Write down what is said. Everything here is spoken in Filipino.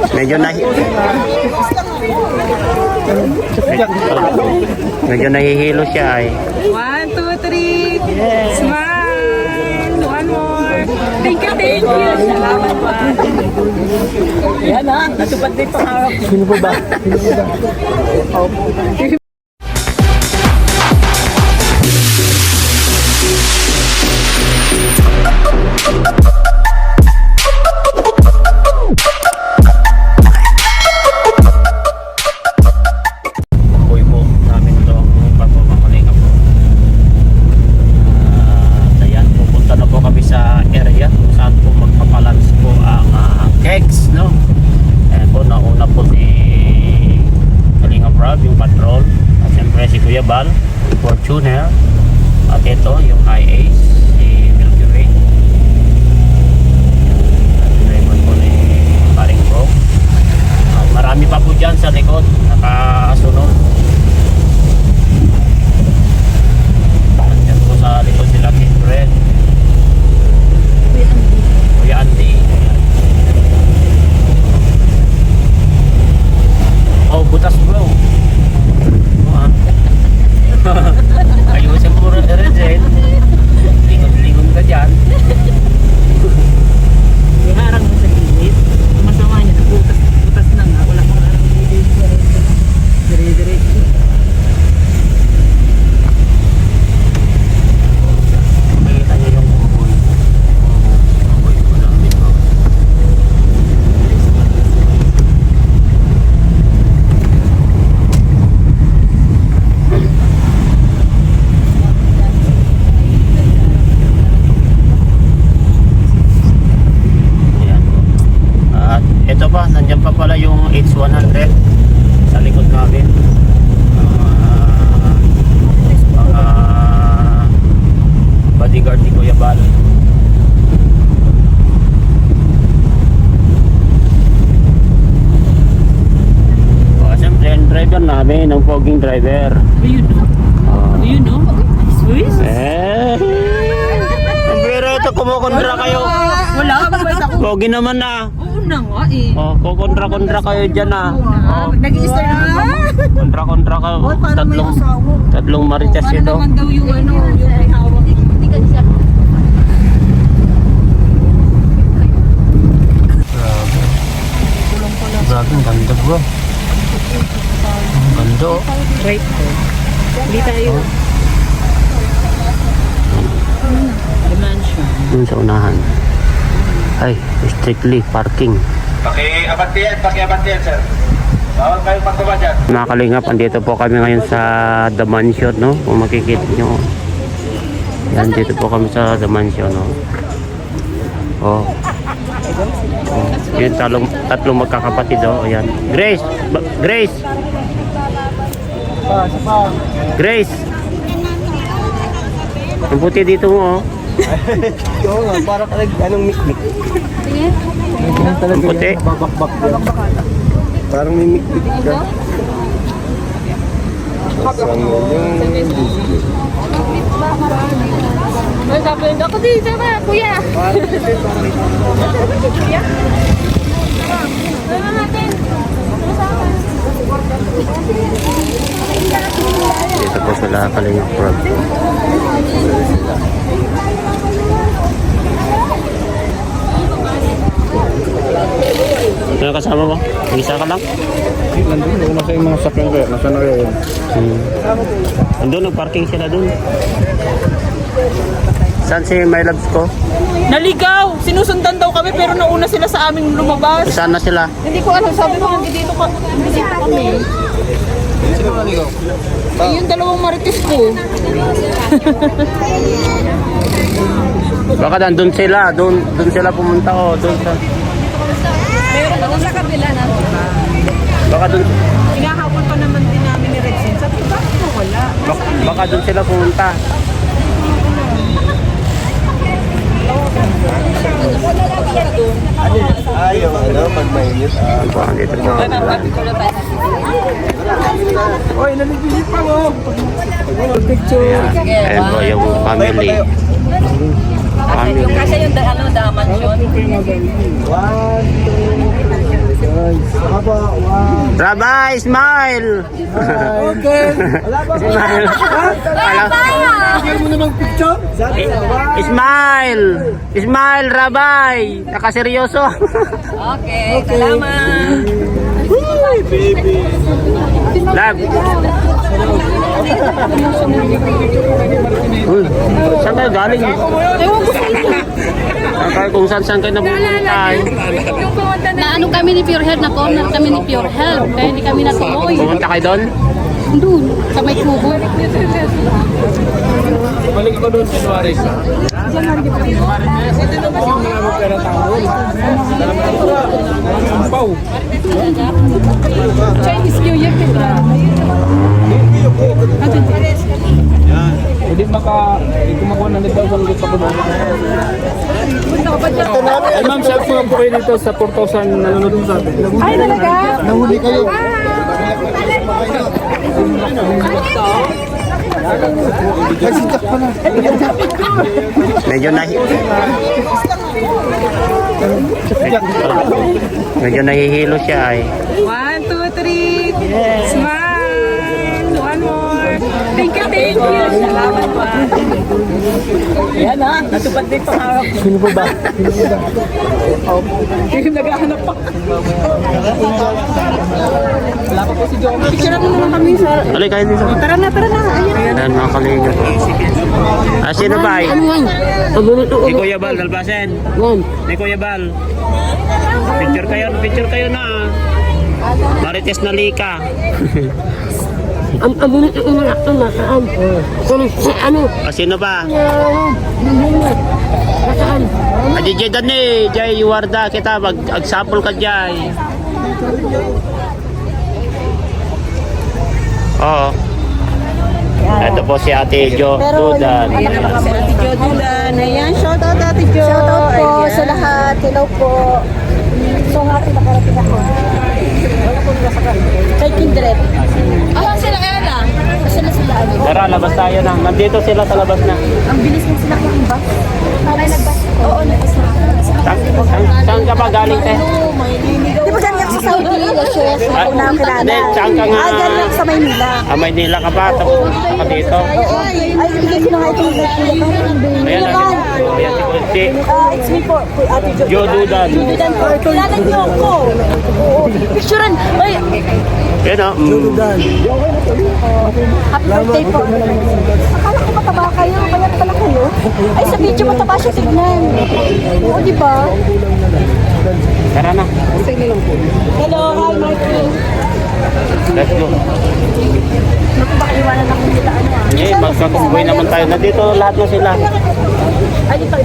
Medyo medyo nahihilo siya ay. 1, 2, 3. Smile. One more. Thank you, thank you. Salamat pa. Yan ha. Natupad din pangarap. Sino po ba? Fortuner at ito yung IA si Milky Way, Raymond po ni Paring Bro. Marami pa po dyan sa likod nakasunod. Dyan po sa likod sila Kindred, Kuya Andy. Oh, butas bro. Ayusin mo rin rin. Lingon-lingon ka dyan. Harang mo sa gilid. Masama niya. Butas na nga. Wala kang harang sa gilid. Dire-diretso. Makikita niyo yung buboy. Buboy ko namin. Nandiyan pa pala yung H100 sa likod namin. Mga bodyguard ni Kuya Bal. Siyempre yung driver namin, ang foging driver. Do you know? Swiss? Pero ito, kumukondra kayo. Wala. Mabait ako. Pogi naman na. Oo na nga eh. Oh, kukontra-kontra kayo dyan ah. Nag-i-start na ba? Kontra-kontra kayo. Tatlong marites Ano ito. naman daw yung may hawak? Hindi ka siya. Grabe, ang ganda bro. Ang ganda oh. Right po. Hindi tayo. Dimension. Dun sa unahan. Ay, strictly parking. Paki-abante yan, sir. Bawal kayong magkaba dyan. Mga kalingap, andito po kami ngayon sa The Mansion, no? Kung makikita nyo. Yan, dito po kami sa The Mansion, no? Oh. Yun, tatlong magkakapatid, oh. Ayan. Grace! Grace! Grace! Ang puti dito mo, oh. Oo nga, parang anong mikmik. Ang puti. Babakbak din. Parang may mikmik ka. Asang yung display. May sabi ako dito ba, kuya? Kuya? Ano natin? Dito po sila kalingap prod. Ano kasama mo? Isa ka lang? Nandun, nasa yung mga sakyan kaya. Nasa na kayo? Andun, nag-parking sila dun. Saan si My Loves ko? Naligaw! Sinusundan daw kami pero nauna sila sa aming lumabas. Saan na sila? Hindi ko alam. Sabi mo, dito kami. Sino ba ligaw? Yung dalawang marites ko. Baka nandun sila. Doon sila pumunta ko. Doon sa... Meron ako sa kabila na. Baka doon... Hinahabol pa naman din namin ni Rexin. Sabi ko, bakit mo wala? Baka doon sila pumunta. Ayaw, ano, pag mainit. Baka dito po. Oy, nalibigit pa mo! Picture! Ayan po yung family. Family. Yung kasi yung daman yun. 1, 2, guys. Aba, 1. Rabay, smile! Okay. Wala ba? Smile. Bigyan mo namang picture. Sabi na, 1. Smile! Smile, Rabay! Nakaseryoso. Okay, salamat. Baby. Love. Uy, saan kayo galing? Ewan ko sa inyo. Kung saan kayo napupunta. Yung pumunta na ano kami ni Pure Health, na corner kami ni Pure Health. Kaya hindi kami natuloy. Pumunta kayo doon? Doon, sa may kubo. Balik ko doon, January. Chinese New Year, Petra. Hindi kumakuha ng 9,000 ulit ako doon. Ay ma'am, share ko lang po kayo dito sa 4,000 nanonood sa atin. Ay, talaga? Nahuli kayo. Medyo nahihilo siya ay. 1, 2, 3. Smile. One more. Thank you, thank you. Salamat po. Yan ha, natupad din pangarap. Sino po ba? Yung naghahanap pa. Wala pa po si Jong. Picture mo naman kami sa... Alay kayo dito. Tara na, tara na. Ayan. Ayan mga kalinga. Ah, sino ba ay? Si Kuya Bal, dalbasin. Si Kuya Bal. Picture kayo na. Marites na lika. Ang abunit yung umanak ito nasaan? Ano? Ah, sino ba? Nasaan? Ajijedan ni Jay Warda kita mag-agsapol ka Jay. Oo. Ito po si Ate Jo Dudan. Ayan na si Ate Jo Dudan. Ayan, shout out Ate Jo. Shout out po Ayan. sa lahat. Hello po. So happy nakarating ako. Wala po nila sa kay Kindred. Alam sila kaya na? Kasi na sila ano. Tara, labas tayo na. Nandito sila sa labas na. Ang bilis mo sila ng bus. Para nagbus. Oo, nagbus na. Saan ka pa galing, te? Di ba ganyan sa Saudi? Yes, Ah, ako na ang kilala. hindi, saan ka nga? Ganyan sa Maynila. Ah, Maynila ka pa. Tapos ka dito. Ay, ibigay ko na nga itong Ayan na. Ayan si It's me po, Ate Jo. Jo Dudan. Dudan po. Kilala niyo ako. Oo. Picturean. Ay, Yan o. happy birthday po. Akala ko mataba kayo. Bayat pala kayo. Ay, sa video mataba siya tignan. Oo, di ba? Tara na. Hello, hi, Marky. Let's go. Naku, baka iwanan ako nila ano ah. Eh, magkakumbay naman tayo. Nandito lahat na sila. Ay, ito.